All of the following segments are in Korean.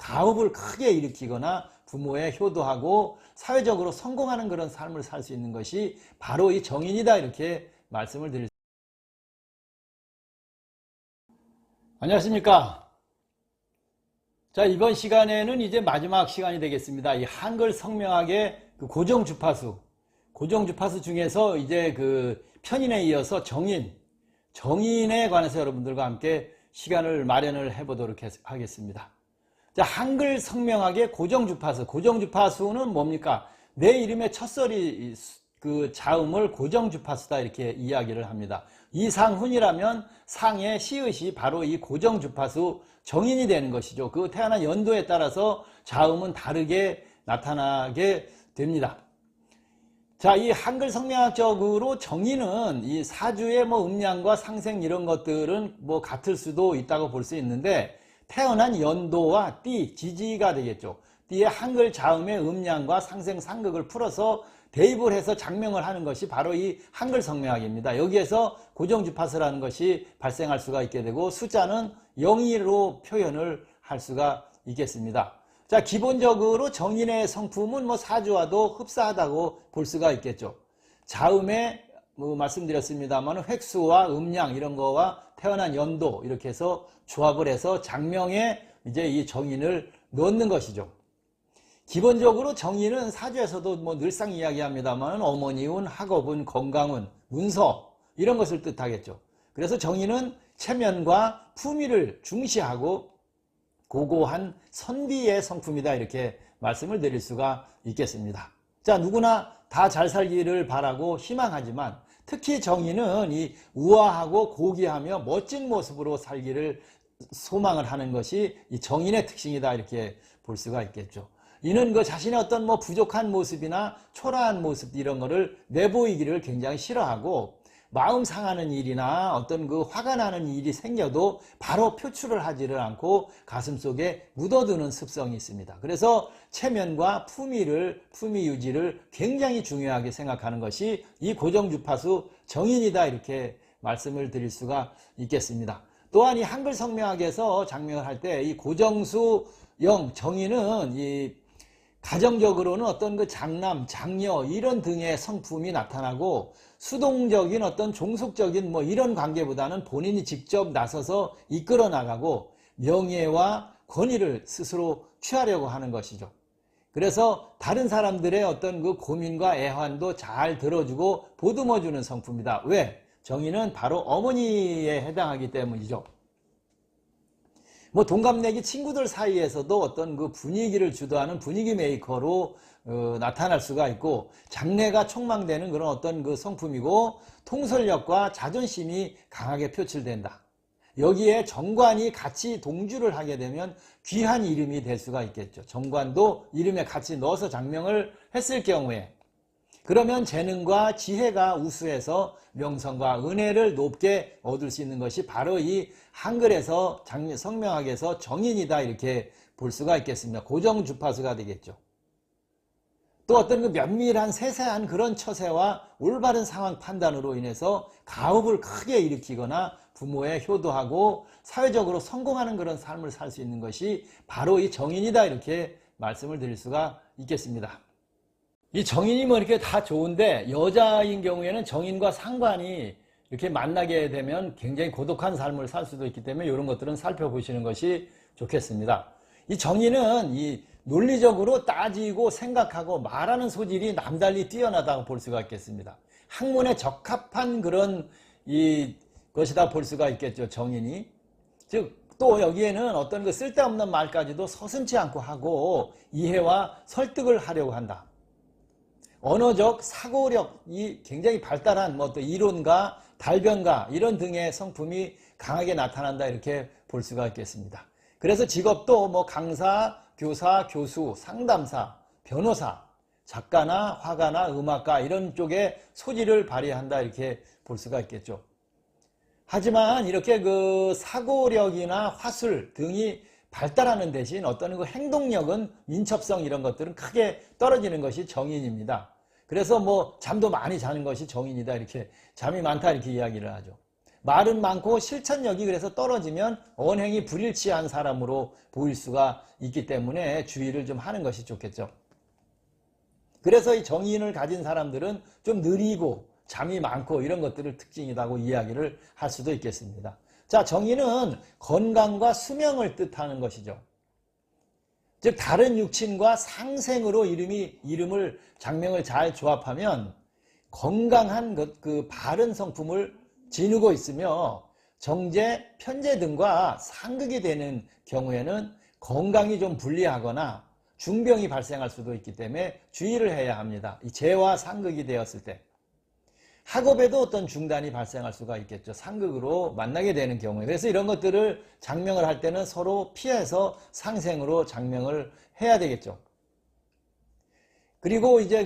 가업을 크게 일으키거나 부모에 효도하고 사회적으로 성공하는 그런 삶을 살 수 있는 것이 바로 이 정인이다, 이렇게 말씀을 드릴 수 있습니다. 안녕하십니까. 자, 이번 시간에는 이제 마지막 시간이 되겠습니다. 이 한글 성명학의 그 고정주파수 중에서 이제 그 편인에 이어서 정인에 관해서 여러분들과 함께 시간을 마련을 해보도록 하겠습니다. 자, 한글 성명학의 고정주파수는 뭡니까? 내 이름의 첫소리 그 자음을 고정주파수다, 이렇게 이야기를 합니다. 이상훈이라면 상의 시읒이 바로 이 고정주파수 정인이 되는 것이죠. 그 태어난 연도에 따라서 자음은 다르게 나타나게 됩니다. 자, 이 한글 성명학적으로 정인은 이 사주의 뭐 음양과 상생 이런 것들은 뭐 같을 수도 있다고 볼 수 있는데, 태어난 연도와 띠, 지지가 되겠죠. 띠의 한글 자음의 음양과 상생 상극을 풀어서 대입을 해서 장명을 하는 것이 바로 이 한글 성명학입니다. 여기에서 고정주파수라는 것이 발생할 수가 있게 되고, 숫자는 0으로 표현을 할 수가 있겠습니다. 자, 기본적으로 정인의 성품은 뭐 사주와도 흡사하다고 볼 수가 있겠죠. 자음에 뭐 말씀드렸습니다만 획수와 음양 이런 거와 태어난 연도 이렇게 해서 조합을 해서 장명에 이제 이 정인을 넣는 것이죠. 기본적으로 정인은 사주에서도 뭐 늘상 이야기합니다만 어머니운, 학업운, 건강운, 문서 이런 것을 뜻하겠죠. 그래서 정인은 체면과 품위를 중시하고 고고한 선비의 성품이다, 이렇게 말씀을 드릴 수가 있겠습니다. 자, 누구나 다 잘 살기를 바라고 희망하지만 특히 정인은 이 우아하고 고귀하며 멋진 모습으로 살기를 소망을 하는 것이 이 정인의 특징이다, 이렇게 볼 수가 있겠죠. 이는 그 자신의 어떤 뭐 부족한 모습이나 초라한 모습 이런 거를 내보이기를 굉장히 싫어하고, 마음 상하는 일이나 어떤 그 화가 나는 일이 생겨도 바로 표출을 하지를 않고 가슴속에 묻어두는 습성이 있습니다. 그래서 체면과 품위 유지를 굉장히 중요하게 생각하는 것이 이 고정주파수 정인이다, 이렇게 말씀을 드릴 수가 있겠습니다. 또한 이 한글 성명학에서 장명을 할 때 이 고정수영 정인은 이 가정적으로는 어떤 그 장남, 장녀 이런 등의 성품이 나타나고, 수동적인 어떤 종속적인 뭐 이런 관계보다는 본인이 직접 나서서 이끌어 나가고 명예와 권위를 스스로 취하려고 하는 것이죠. 그래서 다른 사람들의 어떤 그 고민과 애환도 잘 들어주고 보듬어주는 성품이다. 왜? 정인은 바로 어머니에 해당하기 때문이죠. 뭐 동갑내기 친구들 사이에서도 어떤 그 분위기를 주도하는 분위기 메이커로 나타날 수가 있고, 장래가 촉망되는 그런 어떤 그 성품이고, 통솔력과 자존심이 강하게 표출된다. 여기에 정관이 같이 동주를 하게 되면 귀한 이름이 될 수가 있겠죠. 정관도 이름에 같이 넣어서 장명을 했을 경우에, 그러면 재능과 지혜가 우수해서 명성과 은혜를 높게 얻을 수 있는 것이 바로 이 한글에서 성명학에서 정인이다, 이렇게 볼 수가 있겠습니다. 고정주파수가 되겠죠. 또 어떤 그 면밀한 세세한 그런 처세와 올바른 상황 판단으로 인해서 가업을 크게 일으키거나 부모에 효도하고 사회적으로 성공하는 그런 삶을 살 수 있는 것이 바로 이 정인이다, 이렇게 말씀을 드릴 수가 있겠습니다. 이 정인이 뭐 이렇게 다 좋은데, 여자인 경우에는 정인과 상관이 이렇게 만나게 되면 굉장히 고독한 삶을 살 수도 있기 때문에 이런 것들은 살펴보시는 것이 좋겠습니다. 이 정인은 이 논리적으로 따지고 생각하고 말하는 소질이 남달리 뛰어나다고 볼 수가 있겠습니다. 학문에 적합한 그런 것이다 볼 수가 있겠죠, 정인이. 즉, 또 여기에는 어떤 그 쓸데없는 말까지도 서슴지 않고 하고 이해와 설득을 하려고 한다. 언어적 사고력이 굉장히 발달한 뭐 또 이론가, 달변가 이런 등의 성품이 강하게 나타난다, 이렇게 볼 수가 있겠습니다. 그래서 직업도 뭐 강사, 교사, 교수, 상담사, 변호사, 작가나 화가나 음악가 이런 쪽에 소질을 발휘한다, 이렇게 볼 수가 있겠죠. 하지만 이렇게 그 사고력이나 화술 등이 발달하는 대신 어떤 그 행동력은, 민첩성 이런 것들은 크게 떨어지는 것이 정인입니다. 그래서 뭐 잠도 많이 자는 것이 정인이다, 이렇게 잠이 많다, 이렇게 이야기를 하죠. 말은 많고 실천력이 그래서 떨어지면 언행이 불일치한 사람으로 보일 수가 있기 때문에 주의를 좀 하는 것이 좋겠죠. 그래서 이 정인을 가진 사람들은 좀 느리고 잠이 많고 이런 것들을 특징이라고 이야기를 할 수도 있겠습니다. 자, 정인은 건강과 수명을 뜻하는 것이죠. 즉 다른 육친과 상생으로 이름을 장명을 잘 조합하면 건강한 그 바른 성품을 지니고 있으며 정제, 편제 등과 상극이 되는 경우에는 건강이 좀 불리하거나 중병이 발생할 수도 있기 때문에 주의를 해야 합니다. 이 재와 상극이 되었을 때 학업에도 어떤 중단이 발생할 수가 있겠죠. 상극으로 만나게 되는 경우에. 그래서 이런 것들을 장명을 할 때는 서로 피해서 상생으로 장명을 해야 되겠죠. 그리고 이제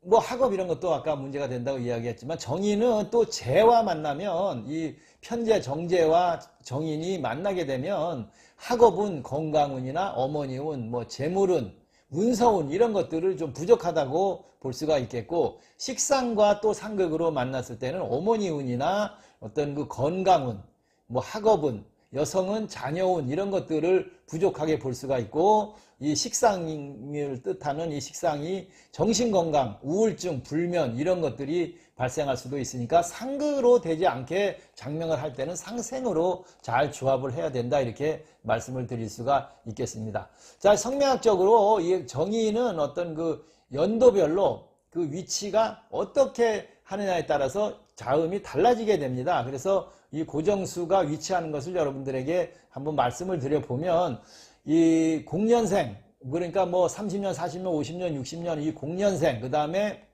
뭐 학업 이런 것도 아까 문제가 된다고 이야기했지만 정인은 또 재와 만나면 이 편재, 정재와 정인이 만나게 되면 학업운, 건강운이나 어머니운, 뭐 재물운, 문서운 이런 것들을 좀 부족하다고 볼 수가 있겠고 식상과 또 상극으로 만났을 때는 어머니운이나 어떤 그 건강운, 뭐 학업운, 여성은 자녀운 이런 것들을 부족하게 볼 수가 있고 이 식상을 뜻하는 이 식상이 정신건강, 우울증, 불면 이런 것들이 발생할 수도 있으니까 상극으로 되지 않게 장명을 할 때는 상생으로 잘 조합을 해야 된다 이렇게 말씀을 드릴 수가 있겠습니다. 자, 성명학적으로 이 정의는 어떤 그 연도별로 그 위치가 어떻게 하느냐에 따라서 자음이 달라지게 됩니다. 그래서 이 고정수가 위치하는 것을 여러분들에게 한번 말씀을 드려보면 이 공년생, 그러니까 뭐 30년, 40년, 50년, 60년 이 공년생, 그 다음에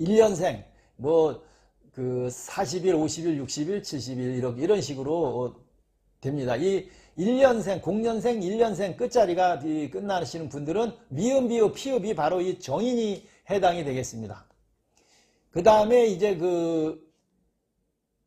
1년생, 뭐 그 40일, 50일, 60일, 70일 이런 식으로 됩니다. 이 1년생, 공년생, 1년생 끝자리가 끝나시는 분들은 미음, 비읍, 피읍이 바로 이 정인이 해당이 되겠습니다. 그 다음에 이제 그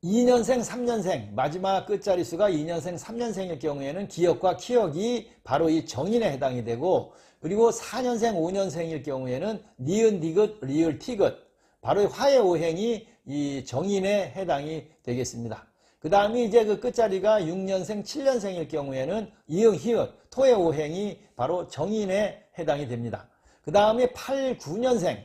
2년생, 3년생 마지막 끝자리 수가 2년생, 3년생일 경우에는 기역과 키역이 바로 이 정인에 해당이 되고 그리고 4년생, 5년생일 경우에는 니은, 디귿, 리을, 티귿 바로 화의 오행이 이 정인에 해당이 되겠습니다. 그 다음에 이제 그 끝자리가 6년생, 7년생일 경우에는 이응, 히읗, 토의 오행이 바로 정인에 해당이 됩니다. 그 다음에 8, 9년생,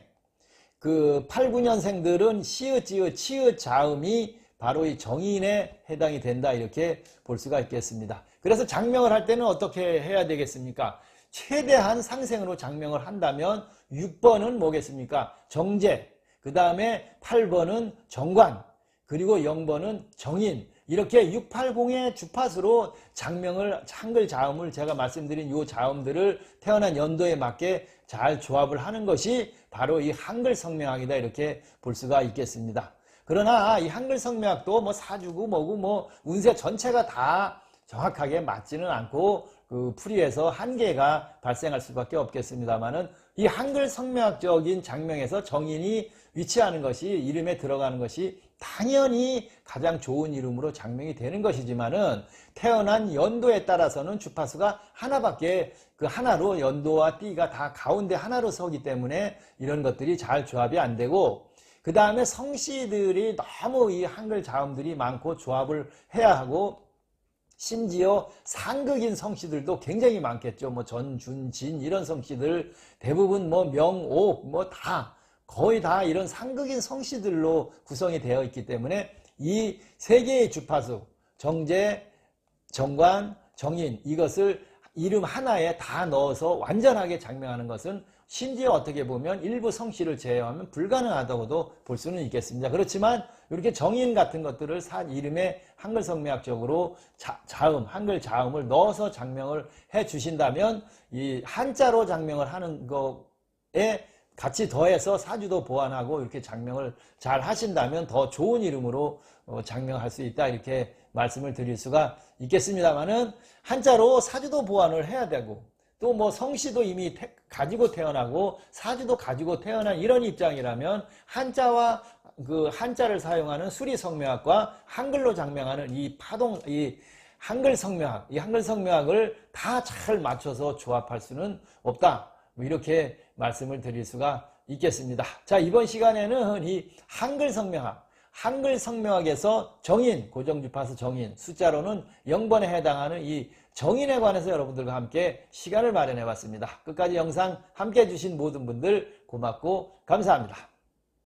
그 8, 9년생들은 시읒, 지읒, 치읒, 자음이 바로 이 정인에 해당이 된다 이렇게 볼 수가 있겠습니다. 그래서 장명을 할 때는 어떻게 해야 되겠습니까? 최대한 상생으로 장명을 한다면 6번은 뭐겠습니까? 정제, 그 다음에 8번은 정관, 그리고 0번은 정인 이렇게 680의 주파수로 장명을 한글 자음을 제가 말씀드린 이 자음들을 태어난 연도에 맞게 잘 조합을 하는 것이 바로 이 한글 성명학이다 이렇게 볼 수가 있겠습니다. 그러나 이 한글 성명학도 뭐 사주고 뭐고 뭐 운세 전체가 다 정확하게 맞지는 않고 그 풀이에서 한계가 발생할 수밖에 없겠습니다만은 이 한글 성명학적인 장명에서 정인이 위치하는 것이 이름에 들어가는 것이 당연히 가장 좋은 이름으로 장명이 되는 것이지만은 태어난 연도에 따라서는 주파수가 하나밖에 그 하나로 연도와 띠가 다 가운데 하나로 서기 때문에 이런 것들이 잘 조합이 안 되고 그 다음에 성씨들이 너무 이 한글 자음들이 많고 조합을 해야 하고 심지어 상극인 성씨들도 굉장히 많겠죠. 뭐 전, 준, 진 이런 성씨들 대부분 뭐 명, 옥 뭐 다 거의 다 이런 상극인 성씨들로 구성이 되어 있기 때문에 이 세 개의 주파수 정제, 정관, 정인 이것을 이름 하나에 다 넣어서 완전하게 장명하는 것은 심지어 어떻게 보면 일부 성씨를 제외하면 불가능하다고도 볼 수는 있겠습니다. 그렇지만 이렇게 정인 같은 것들을 이름에 한글 성명학적으로 자음, 한글 자음을 넣어서 장명을 해 주신다면 이 한자로 장명을 하는 거에 같이 더해서 사주도 보완하고 이렇게 장명을 잘 하신다면 더 좋은 이름으로 장명할 수 있다 이렇게 말씀을 드릴 수가 있겠습니다만은 한자로 사주도 보완을 해야 되고 또 뭐 성씨도 이미 가지고 태어나고 사주도 가지고 태어난 이런 입장이라면 한자와 그 한자를 사용하는 수리성명학과 한글로 장명하는 이 한글 성명학, 이 한글 성명학을 다 잘 맞춰서 조합할 수는 없다. 뭐 이렇게 말씀을 드릴 수가 있겠습니다. 자, 이번 시간에는 이 한글 성명학, 한글 성명학에서 정인, 고정주파수 정인, 숫자로는 0번에 해당하는 이 정인에 관해서 여러분들과 함께 시간을 마련해 봤습니다. 끝까지 영상 함께 해주신 모든 분들 고맙고 감사합니다.